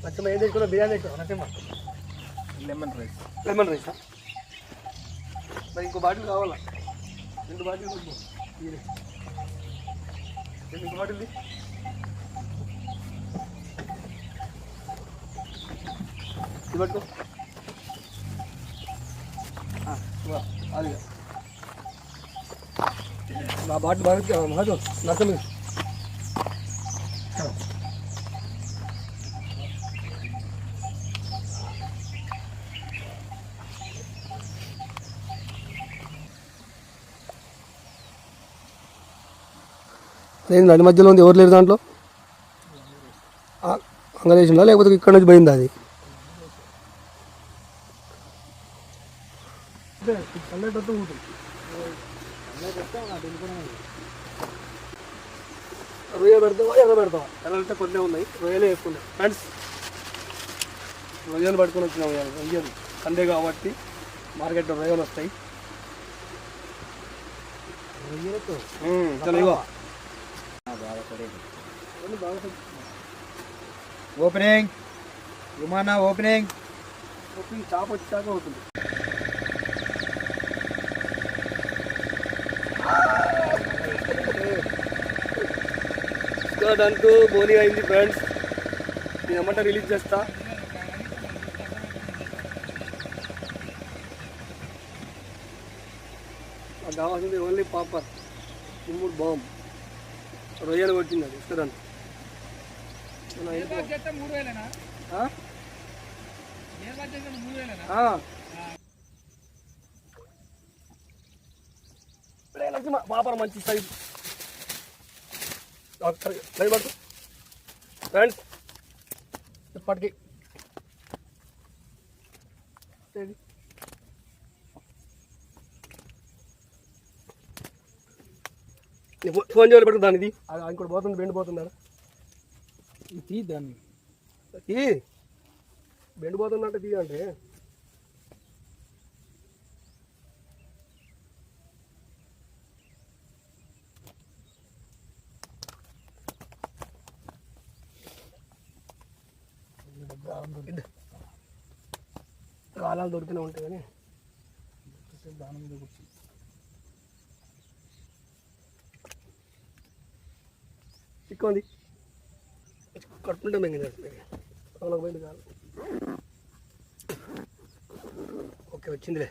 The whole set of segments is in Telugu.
నచ్చమ్మ ఏం తెచ్చుకున్నా బిర్యానీ తెచ్చుకున్నా నచ్చమ్మ లెమన్ రైసా మరి ఇంకో బాటిల్ కావాలా 2 బాటిల్ ఇంకో బాటిల్ ఇది పట్టుకో అది నా బాటిల్ బాగా మాకు నచ్చం నేను నడి మధ్యలో ఉంది ఎవరు లేరు దాంట్లో అంగలేసిందా లేకపోతే ఇక్కడ నుంచి పోయిందా అది రొయ్య పెడతావా ఎర్ర పెడతావా ఎర్రంటే కొద్దిగా ఉన్నాయి రొయ్యలే వేసుకున్నాయి ఫ్రెండ్స్ రొయ్యలు పట్టుకొని వచ్చినాము రొయ్యలు సండే కాబట్టి మార్కెట్లో రొయ్యలు వస్తాయి చలో ఇగో ఓపెనింగ్ రుమానా ఓపెనింగ్ చాప్ వచ్చాక అవుతుంది స్కర్ట్ అంటూ బోనీ అయింది ఫ్రెండ్స్ నేను అమ్మంట రిలీజ్ చేస్తా అది కావాల్సింది ఓన్లీ పాపర్ ఇమ్ముడు బాంబ్ రొయ్యలు కొట్టింది అది స్కర్ట్ పాపర్ మంచి సైజ్ పట్టు ఫ్రెండ్స్ ఇప్పటికి ఫోన్ చేయాలి పెట్టుకు దాన్ని ఇది ఇంకోటి పోతుంది బెండ్ పోతుందా తీ దాన్ని తీ బెండ్ పోతుందంటే తీ అంటే కాలాలు దొరికినా ఉంటాయి కానీ దాని మీద కూర్చొని చిక్కు ఉంది కట్టుకుంటే మెంగింది అవునకు పోయింది కాదు ఓకే వచ్చిందిలే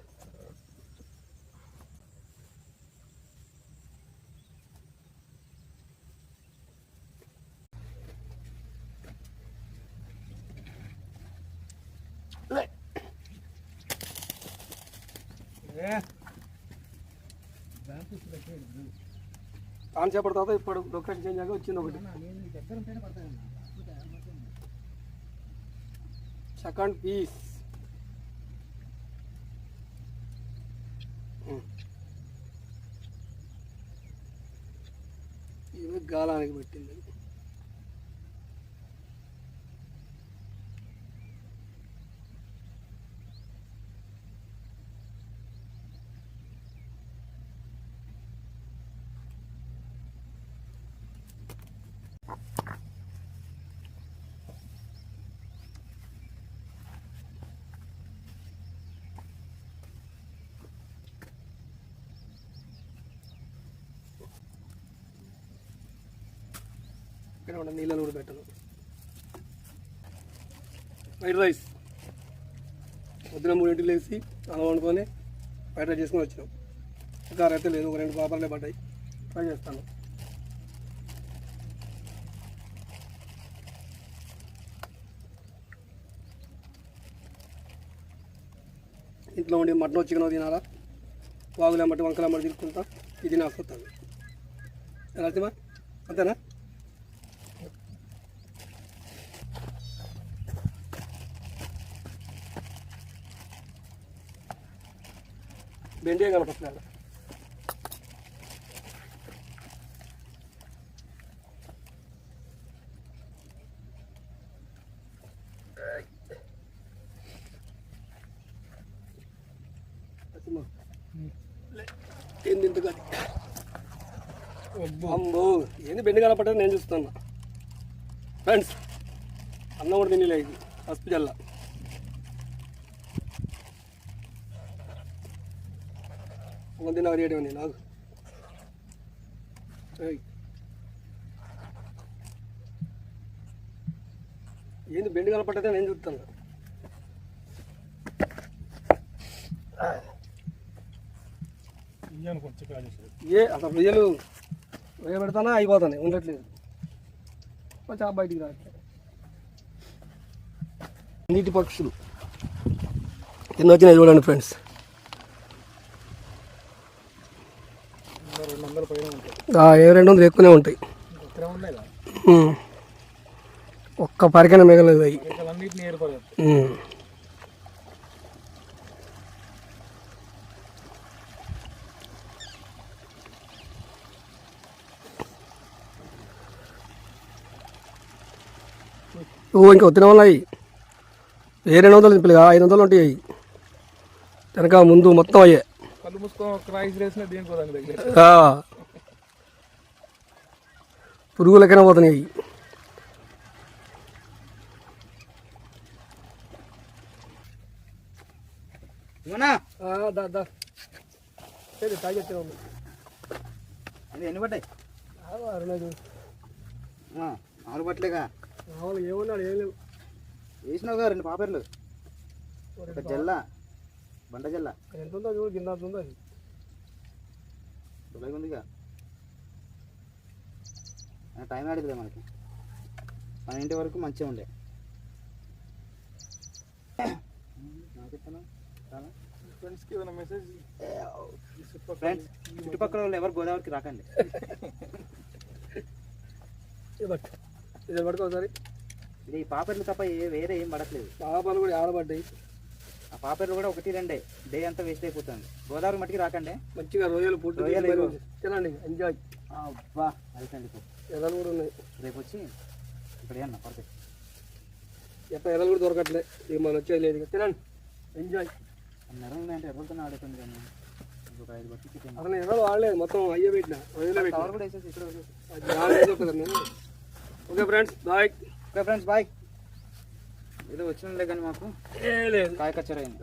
కాన్ చేపడ తర్వాత ఇప్పుడు లొకేషన్ చేంజ్ అయ్యాక వచ్చింది ఒకటి సెకండ్ పీస్ ఇవి గాలానికి పెట్టింది ఇక్కడ ఉన్న నీళ్ళను కూడా పెట్టను ఫ్రైడ్ రైస్ పొద్దున 3 లేచి అలా వండుకొని ఫ్రైడ్ రైస్ చేసుకొని వచ్చినాం ఇంకా అయితే లేదు ఒక 2 పాపర్లే పడ్డాయి ఫ్రై చేస్తాను ఇంట్లో ఉండి మటన్ చికెన్ తినాలా వాగులమ్మటి వంకలమ్మటి తిరుక్కుంటా ఇది నాకు వస్తుంది ఎలా అర్థమా అంతేనా బెండే కనపడుతున్నాడు ఏంది ఇంతగా అమ్మో ఏంది బెండి కనపడ్డది నేను చూస్తున్నా ఫ్రెండ్స్ అన్నం కూడా తినలే ఇది పసుపు జల్ల తిన్నా రేటు ఉంది నాకు ఏంది బెండు కలపట్టయితే నేను చూస్తాను అసలు రొయ్యలు రొయ్య పెడతానా అయిపోతానే ఉండట్లేదు కొంచెం బయటికి రావట్లేదు నీటి పక్షులు ఎన్ని వచ్చినాయి చూడండి ఫ్రెండ్స్ 200 పైన ఉంటాయి. 200 ఎక్కువనే ఉంటాయి ఒక్క పరికన మిగలేదు అవి అన్నిటిని ఏర్పడదు. ఇంకా వచ్చిన వాళ్ళు 200 నింపలేగా 500 ఉంటాయి అవి వెనక ముందు మొత్తం అయ్యే కళ్ళు మూసుకో క్రాయిస్ రేసిన దేనికో దాని దగ్గర పురుగులకైనా పోతున్నాయి ఎన్ని పడ్డాయి? 4 పట్టలేగా ఏమన్నాడు ఏం లేవు వేసినావుగా 2 పాపర్లు ఒక జల్ల బండ జల్ల ఎంత ఉందో చూడు కింద ఉందో అది దుబాయ్ ఉందిగా టైం ఆడిదిలే మనకి మన ఇంటి వరకు మంచిగా ఉండే ఫ్రెండ్స్కి ఏమైనా మెసేజ్ ఫ్రెండ్స్ చుట్టుపక్కల వాళ్ళు ఎవరు గోదావరికి రాకండి ఇది పడుకో ఒకసారి ఇది ఈ పాపర్లు తప్ప వేరే ఏం పడట్లేదు పాపాలు కూడా ఆడబడ్డాయి ఆ పాపర్లు కూడా 1-2 డే అంతా వేస్ట్ అయిపోతుంది గోదావరి మట్టికి రాకండి మంచిగా రొయ్యలు పుట్టు రొయ్యలు తినండి ఎంజాయ్ అబ్బా అయిపోయింది ఎర్రలు కూడా ఉన్నాయి రేపు వచ్చి ఇక్కడ ఏమన్నా పర్ఫెక్ట్ ఎట్లా ఎర్రలు కూడా దొరకట్లే ఇక మనం వచ్చేది లేదు ఇక తినండి ఎంజాయ్ నెరలు ఉన్నాయంటే ఎర్రలతోనే ఆడుతుంది కానీ ఇంకొక 5 బట్టి అసలు ఎర్రలు వాడలేదు మొత్తం అయ్యే పెట్టిన రొయ్యలే కవర్ కూడా వేసేసి ఇక్కడ పెట్టిన okay friends bye okay friends bye ఏదో వచ్చిందిలే కానీ మాకు ఏ లేదు కాయ కచ్చరైంది